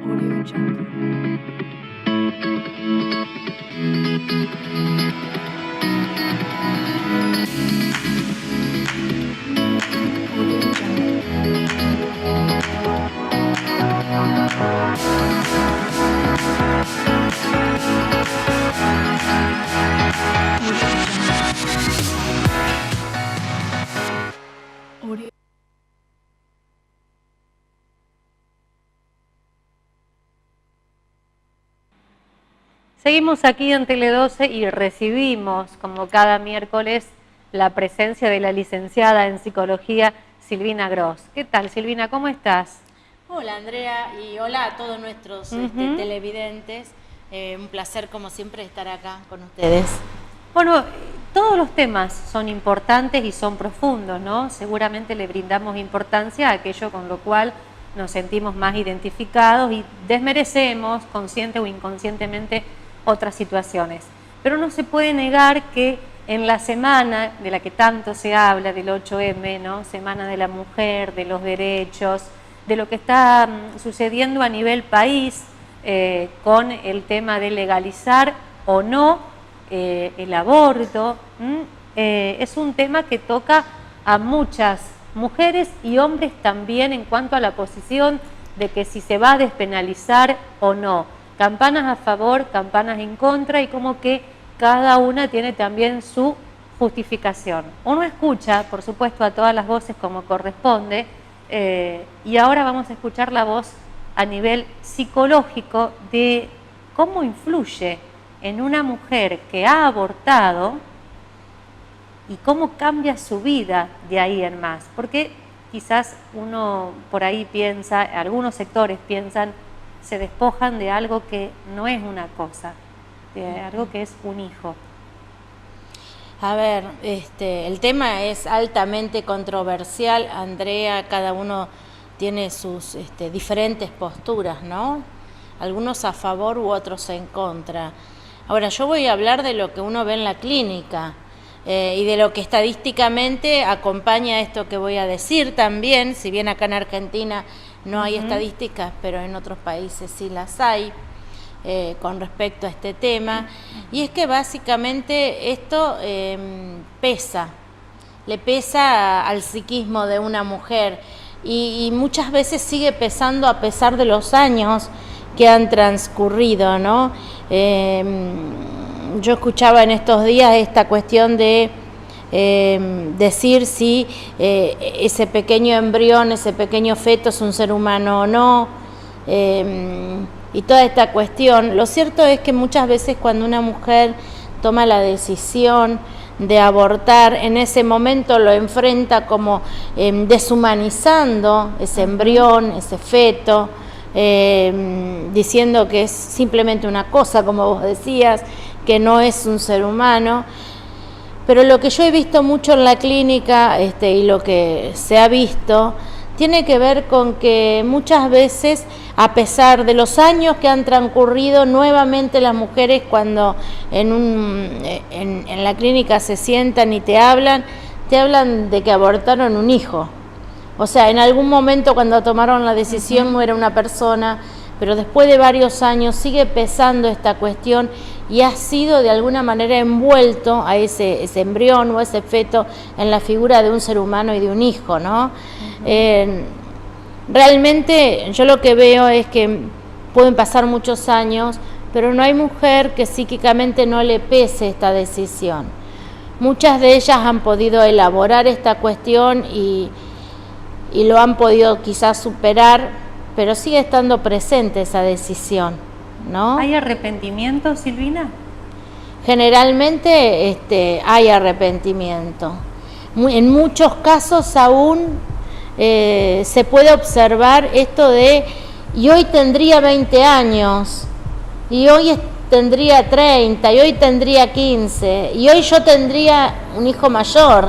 Audio Jungle. Audio Jungle. Audio. Seguimos aquí en Tele12 y recibimos, como cada miércoles, la presencia de la licenciada en Psicología, Silvina Gross. ¿Qué tal, Silvina? ¿Cómo estás? Hola, Andrea, y hola a todos nuestros televidentes. Un placer, como siempre, estar acá con ustedes. Bueno, todos los temas son importantes y son profundos, ¿no? Seguramente le brindamos importancia a aquello con lo cual nos sentimos más identificados y desmerecemos, consciente o inconscientemente, otras situaciones. Pero no se puede negar que en la semana de la que tanto se habla, del 8M, ¿no? Semana de la Mujer, de los derechos, de lo que está sucediendo a nivel país con el tema de legalizar o no el aborto, es un tema que toca a muchas mujeres y hombres también en cuanto a la posición de que si se va a despenalizar o no. Campanas a favor, campanas en contra, y como que cada una tiene también su justificación. Uno escucha, por supuesto, a todas las voces como corresponde, y ahora vamos a escuchar la voz a nivel psicológico de cómo influye en una mujer que ha abortado y cómo cambia su vida de ahí en más. Porque quizás uno por ahí piensa, algunos sectores piensan, se despojan de algo que no es una cosa, de algo que es un hijo. A ver, el tema es altamente controversial, Andrea, cada uno tiene sus diferentes posturas, ¿no? Algunos a favor u otros en contra. Ahora, yo voy a hablar de lo que uno ve en la clínica y de lo que estadísticamente acompaña esto que voy a decir también, si bien acá en Argentina no hay estadísticas, pero en otros países sí las hay con respecto a este tema. Y es que básicamente esto le pesa al psiquismo de una mujer y muchas veces sigue pesando a pesar de los años que han transcurrido, ¿no? Yo escuchaba en estos días esta cuestión de decir si ese pequeño embrión, ese pequeño feto es un ser humano o no, y toda esta cuestión. Lo cierto es que muchas veces cuando una mujer toma la decisión de abortar, en ese momento lo enfrenta como deshumanizando ese embrión, ese feto, diciendo que es simplemente una cosa, como vos decías, que no es un ser humano. Pero lo que yo he visto mucho en la clínica y lo que se ha visto tiene que ver con que muchas veces, a pesar de los años que han transcurrido, nuevamente las mujeres cuando en la clínica se sientan y te hablan de que abortaron un hijo. O sea, en algún momento cuando tomaron la decisión no era una persona, pero después de varios años sigue pesando esta cuestión y ha sido de alguna manera envuelto a ese embrión o ese feto en la figura de un ser humano y de un hijo, ¿no? Realmente yo lo que veo es que pueden pasar muchos años, pero no hay mujer que psíquicamente no le pese esta decisión. Muchas de ellas han podido elaborar esta cuestión y lo han podido quizás superar, pero sigue estando presente esa decisión, ¿no? ¿Hay arrepentimiento, Silvina? Generalmente hay arrepentimiento. En muchos casos aún se puede observar esto de, y hoy tendría 20 años, y hoy tendría 30, y hoy tendría 15, y hoy yo tendría un hijo mayor,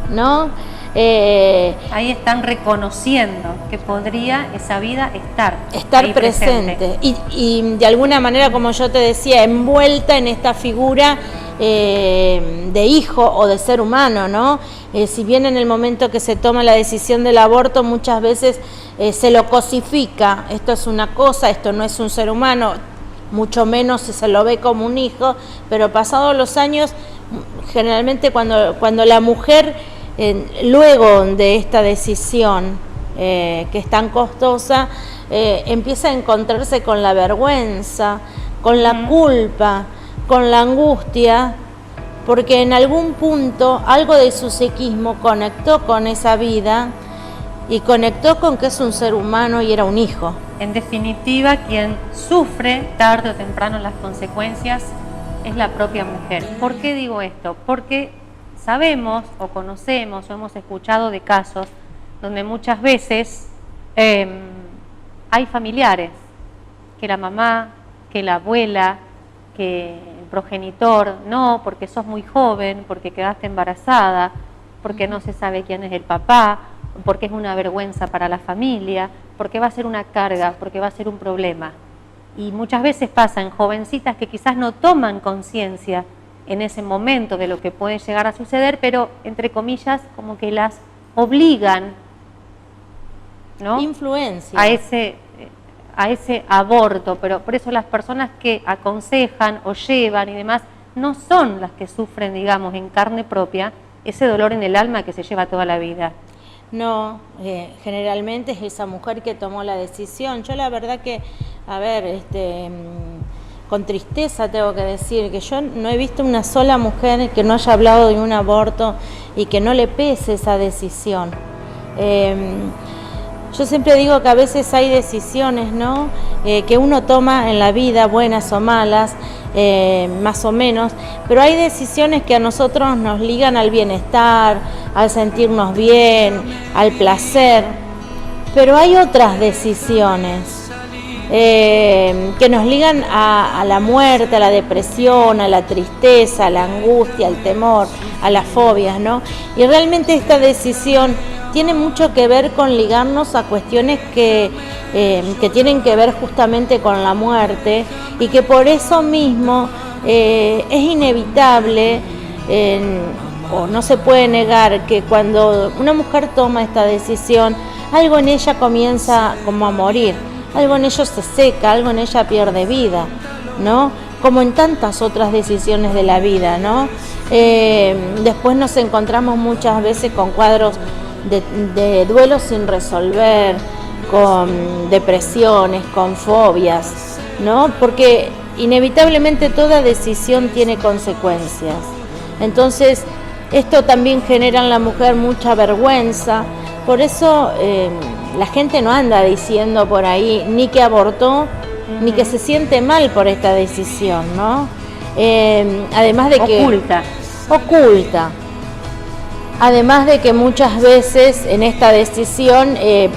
¿no? Ahí están reconociendo que podría esa vida estar presente. Y de alguna manera, como yo te decía, envuelta en esta figura de hijo o de ser humano, ¿no? Si bien en el momento que se toma la decisión del aborto muchas veces se lo cosifica, esto es una cosa, esto no es un ser humano, mucho menos si se lo ve como un hijo, pero pasados los años, generalmente cuando la mujer, luego de esta decisión que es tan costosa, empieza a encontrarse con la vergüenza, con la culpa, con la angustia, porque en algún punto algo de su psiquismo conectó con esa vida y conectó con que es un ser humano y era un hijo. En definitiva, quien sufre tarde o temprano las consecuencias es la propia mujer. ¿Por qué digo esto? Porque sabemos o conocemos o hemos escuchado de casos donde muchas veces hay familiares, que la mamá, que la abuela, que el progenitor, no, porque sos muy joven, porque quedaste embarazada, porque no se sabe quién es el papá, porque es una vergüenza para la familia, porque va a ser una carga, porque va a ser un problema. Y muchas veces pasa en jovencitas que quizás no toman conciencia en ese momento de lo que puede llegar a suceder, pero entre comillas como que las obligan, ¿no? Influencia. A ese aborto, pero por eso las personas que aconsejan o llevan y demás no son las que sufren, digamos, en carne propia ese dolor en el alma que se lleva toda la vida. No, generalmente es esa mujer que tomó la decisión. Yo la verdad que, a ver, con tristeza tengo que decir que yo no he visto una sola mujer que no haya hablado de un aborto y que no le pese esa decisión. Yo siempre digo que a veces hay decisiones, ¿no? Que uno toma en la vida, buenas o malas, más o menos, pero hay decisiones que a nosotros nos ligan al bienestar, al sentirnos bien, al placer, pero hay otras decisiones que nos ligan a la muerte, a la depresión, a la tristeza, a la angustia, al temor, a las fobias, ¿no? Y realmente esta decisión tiene mucho que ver con ligarnos a cuestiones que tienen que ver justamente con la muerte y que por eso mismo es inevitable o no se puede negar que cuando una mujer toma esta decisión, algo en ella comienza como a morir, algo en ella se seca, algo en ella pierde vida, ¿no? Como en tantas otras decisiones de la vida, ¿no? Después nos encontramos muchas veces con cuadros de duelo sin resolver, con depresiones, con fobias, ¿no? Porque inevitablemente toda decisión tiene consecuencias. Entonces, esto también genera en la mujer mucha vergüenza. Por eso la gente no anda diciendo por ahí ni que abortó, ni que se siente mal por esta decisión, ¿no? Además de que oculta. Además de que muchas veces en esta decisión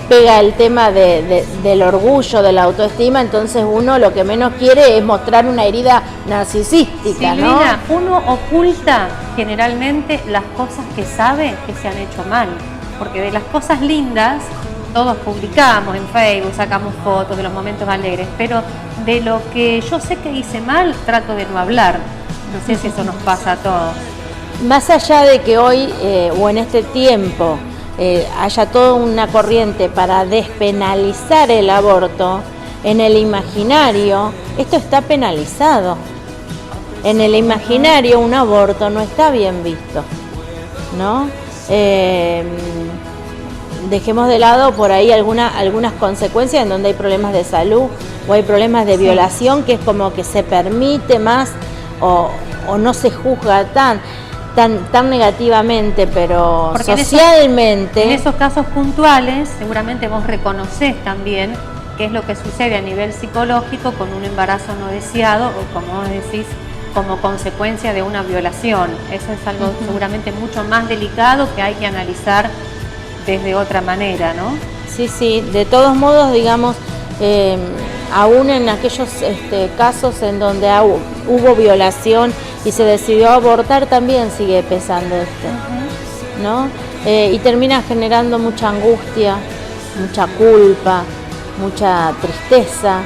pega el tema del orgullo, de la autoestima, entonces uno lo que menos quiere es mostrar una herida narcisística, ¿no? Silvina, uno oculta generalmente las cosas que sabe que se han hecho mal, porque de las cosas lindas todos publicamos en Facebook, sacamos fotos de los momentos alegres, pero de lo que yo sé que hice mal trato de no hablar. No sé si eso nos pasa a todos. Más allá de que hoy o en este tiempo haya toda una corriente para despenalizar el aborto, en el imaginario esto está penalizado. En el imaginario un aborto no está bien visto, ¿no? Dejemos de lado por ahí algunas consecuencias en donde hay problemas de salud o hay problemas de violación, que es como que se permite más o no se juzga tan negativamente, pero porque socialmente. En esos casos puntuales, seguramente vos reconocés también qué es lo que sucede a nivel psicológico con un embarazo no deseado o, como vos decís, como consecuencia de una violación. Eso es algo seguramente mucho más delicado que hay que analizar desde otra manera, ¿no? Sí, de todos modos, digamos, aún en aquellos casos en donde hubo violación y se decidió abortar, también sigue pesando esto, ¿no? Y termina generando mucha angustia, mucha culpa, mucha tristeza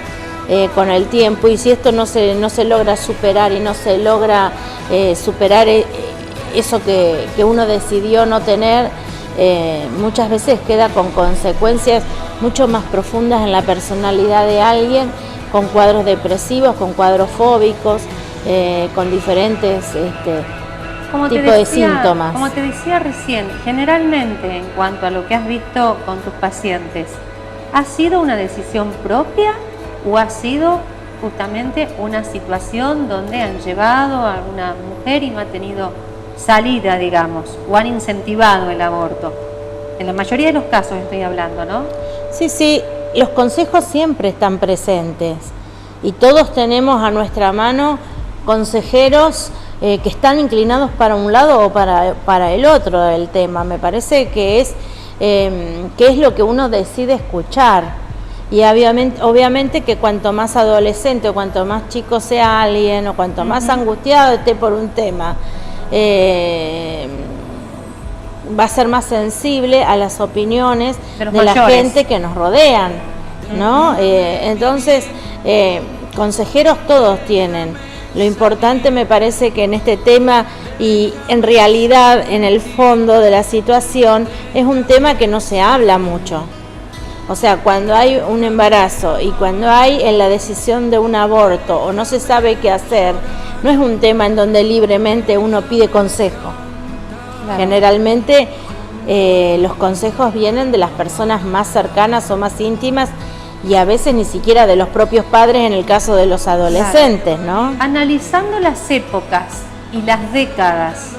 con el tiempo, y si esto no se logra superar y no se logra superar eso que uno decidió no tener, muchas veces queda con consecuencias mucho más profundas en la personalidad de alguien, con cuadros depresivos, con cuadros fóbicos, con diferentes tipos de síntomas. Como te decía recién, generalmente en cuanto a lo que has visto con tus pacientes, ¿ha sido una decisión propia o ha sido justamente una situación donde han llevado a una mujer y no ha tenido salida, digamos, o han incentivado el aborto? En la mayoría de los casos estoy hablando, ¿no? Sí, los consejos siempre están presentes y todos tenemos a nuestra mano consejeros que están inclinados para un lado o para el otro del tema. Me parece que es lo que uno decide escuchar. Y obviamente que cuanto más adolescente o cuanto más chico sea alguien o cuanto más angustiado esté por un tema, va a ser más sensible a las opiniones de la gente que nos rodean, ¿no? Entonces, consejeros todos tienen. Lo importante me parece que en este tema y en realidad en el fondo de la situación es un tema que no se habla mucho. O sea, cuando hay un embarazo y cuando hay en la decisión de un aborto o no se sabe qué hacer, no es un tema en donde libremente uno pide consejo. Claro. Generalmente los consejos vienen de las personas más cercanas o más íntimas y a veces ni siquiera de los propios padres en el caso de los adolescentes, ¿no? Analizando las épocas y las décadas,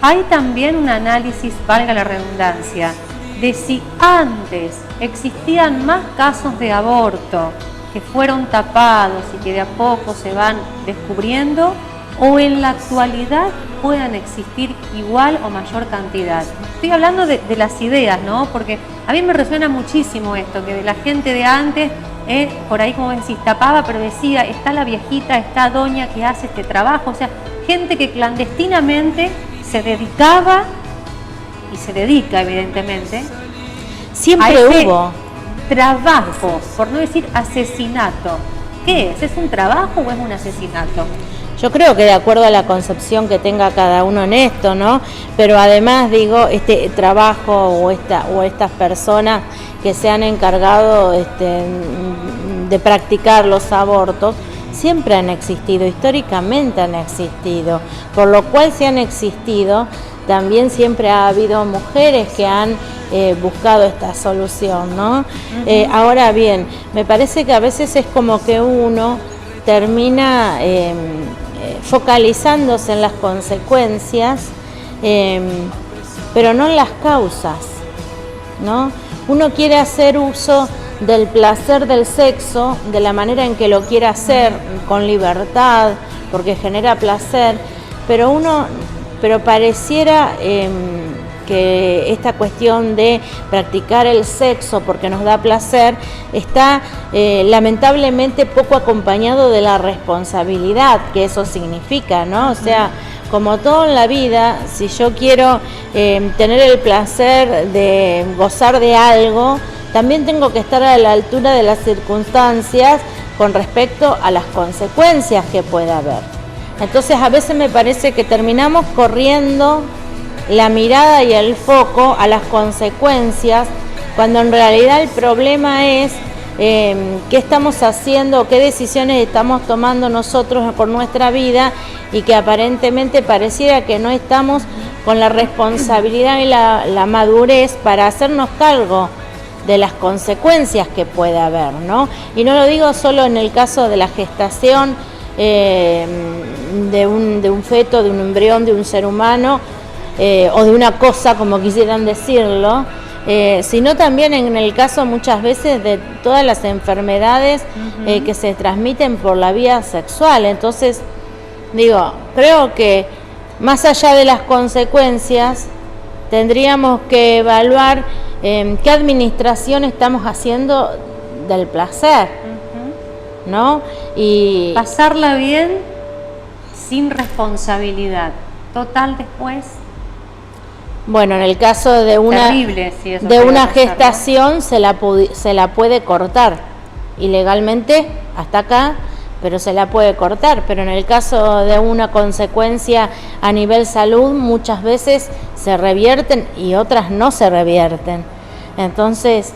hay también un análisis, valga la redundancia, de si antes existían más casos de aborto que fueron tapados y que de a poco se van descubriendo, o en la actualidad puedan existir igual o mayor cantidad. Estoy hablando de las ideas, ¿no? Porque a mí me resuena muchísimo esto, que de la gente de antes, por ahí como decís, tapaba, pero decía, está la viejita, está doña que hace este trabajo, o sea, gente que clandestinamente se dedicaba y se dedica evidentemente siempre a ese hubo trabajo, por no decir asesinato. ¿Qué es? ¿Es un trabajo o es un asesinato? Yo creo que de acuerdo a la concepción que tenga cada uno en esto, ¿no? Pero además digo, este trabajo o estas personas que se han encargado de practicar los abortos siempre han existido, históricamente han existido, por lo cual si han existido, también siempre ha habido mujeres que han buscado esta solución, ¿no? Ahora bien, me parece que a veces es como que uno termina focalizándose en las consecuencias, pero no en las causas, ¿no? Uno quiere hacer uso del placer del sexo de la manera en que lo quiere hacer, con libertad, porque genera placer, pero pareciera que esta cuestión de practicar el sexo porque nos da placer está lamentablemente poco acompañado de la responsabilidad que eso significa, ¿no? O sea, como todo en la vida, si yo quiero tener el placer de gozar de algo, también tengo que estar a la altura de las circunstancias con respecto a las consecuencias que pueda haber. Entonces a veces me parece que terminamos corriendo la mirada y el foco a las consecuencias, cuando en realidad el problema es qué estamos haciendo, qué decisiones estamos tomando nosotros por nuestra vida, y que aparentemente pareciera que no estamos con la responsabilidad y la madurez para hacernos cargo de las consecuencias que puede haber, ¿no? Y no lo digo solo en el caso de la gestación de un feto, de un embrión, de un ser humano, o de una cosa, como quisieran decirlo, sino también en el caso muchas veces de todas las enfermedades que se transmiten por la vía sexual. Entonces, digo, creo que más allá de las consecuencias, tendríamos que evaluar qué administración estamos haciendo del placer, ¿no? Y pasarla bien sin responsabilidad total después. Bueno, en el caso de una gestación se la puede cortar ilegalmente hasta acá, pero se la puede cortar. Pero en el caso de una consecuencia a nivel salud, muchas veces se revierten y otras no se revierten. Entonces,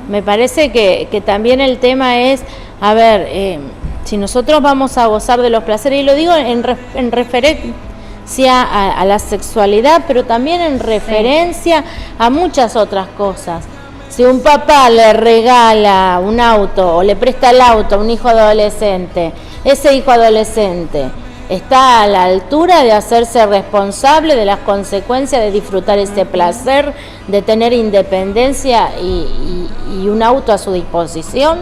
me parece que también el tema es, a ver, si nosotros vamos a gozar de los placeres, y lo digo en referencia a la sexualidad, pero también en referencia a muchas otras cosas. Si un papá le regala un auto o le presta el auto a un hijo adolescente, ese hijo adolescente está a la altura de hacerse responsable de las consecuencias de disfrutar ese placer, de tener independencia y un auto a su disposición,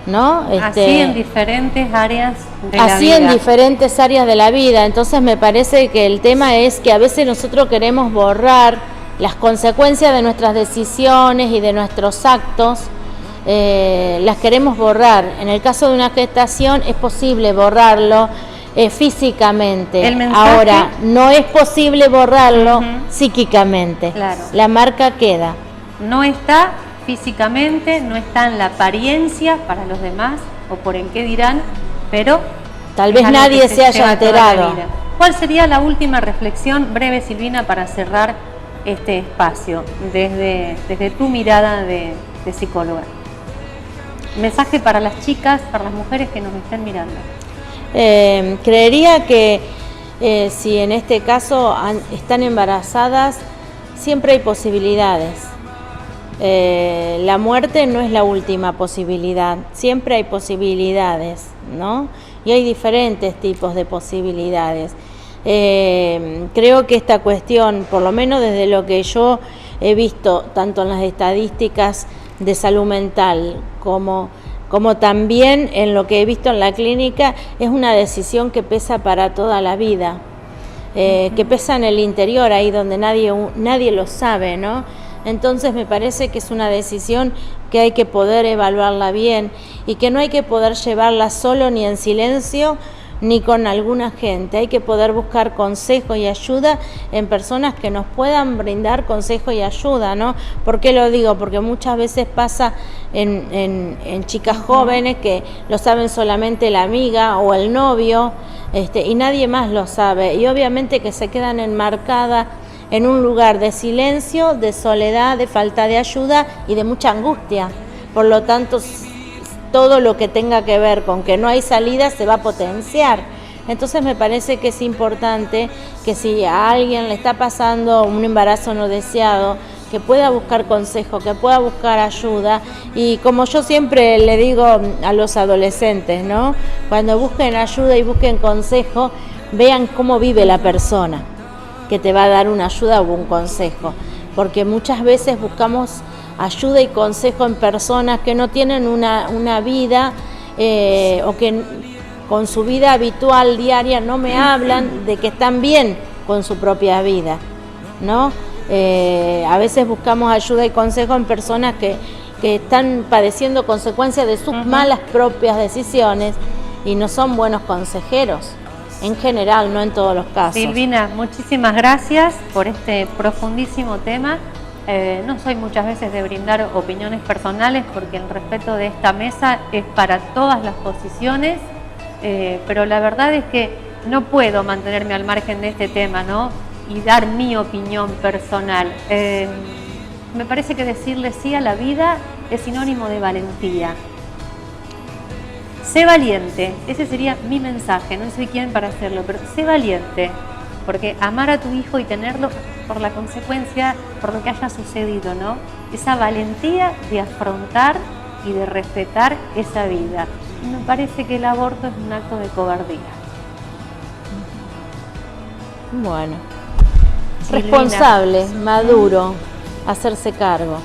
¿no? Así en diferentes áreas de la Así vida. en diferentes áreas de la vida. Entonces me parece que el tema es que a veces nosotros queremos borrar las consecuencias de nuestras decisiones y de nuestros actos, las queremos borrar. En el caso de una gestación es posible borrarlo físicamente. ¿El mensaje? Ahora, no es posible borrarlo psíquicamente. Claro. La marca queda. No está físicamente, no está en la apariencia para los demás o por el qué dirán, pero Tal es vez algo nadie que se haya lleva toda la enterado. vida. ¿Cuál sería la última reflexión breve, Silvina, para cerrar este espacio desde tu mirada de psicóloga? Mensaje para las chicas, para las mujeres que nos estén mirando. Creería que si en este caso están embarazadas, siempre hay posibilidades. La muerte no es la última posibilidad, siempre hay posibilidades, ¿no? Y hay diferentes tipos de posibilidades. Creo que esta cuestión, por lo menos desde lo que yo he visto, tanto en las estadísticas de salud mental como también en lo que he visto en la clínica, es una decisión que pesa para toda la vida, que pesa en el interior, ahí donde nadie lo sabe, ¿no? Entonces me parece que es una decisión que hay que poder evaluarla bien y que no hay que poder llevarla solo ni en silencio ni con alguna gente. Hay que poder buscar consejo y ayuda en personas que nos puedan brindar consejo y ayuda, ¿no? ¿Por qué lo digo? Porque muchas veces pasa en chicas jóvenes que lo saben solamente la amiga o el novio, y nadie más lo sabe. Y obviamente que se quedan enmarcadas en un lugar de silencio, de soledad, de falta de ayuda y de mucha angustia. Por lo tanto, todo lo que tenga que ver con que no hay salida se va a potenciar. Entonces me parece que es importante que si a alguien le está pasando un embarazo no deseado, que pueda buscar consejo, que pueda buscar ayuda. Y como yo siempre le digo a los adolescentes, ¿no? Cuando busquen ayuda y busquen consejo, vean cómo vive la persona que te va a dar una ayuda o un consejo. Porque muchas veces buscamos ayuda y consejo en personas que no tienen una vida o que con su vida habitual, diaria, no me hablan de que están bien con su propia vida, ¿no? A veces buscamos ayuda y consejo en personas que están padeciendo consecuencias de sus malas propias decisiones y no son buenos consejeros, en general, no en todos los casos. Silvina, muchísimas gracias por este profundísimo tema. No soy muchas veces de brindar opiniones personales porque el respeto de esta mesa es para todas las posiciones, pero la verdad es que no puedo mantenerme al margen de este tema, ¿no? Y dar mi opinión personal. Me parece que decirle sí a la vida es sinónimo de valentía. Sé valiente, ese sería mi mensaje, no soy quien para hacerlo, pero sé valiente, porque amar a tu hijo y tenerlo por la consecuencia, por lo que haya sucedido, ¿no? Esa valentía de afrontar y de respetar esa vida. Y me parece que el aborto es un acto de cobardía. Bueno, Silvina. responsable, maduro, hacerse cargo.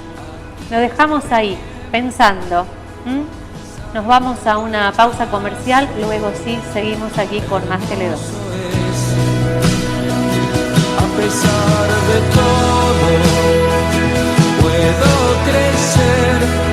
Lo dejamos ahí, pensando. Nos vamos a una pausa comercial, luego sí seguimos aquí con más Tele2. A pesar de todo, puedo crecer.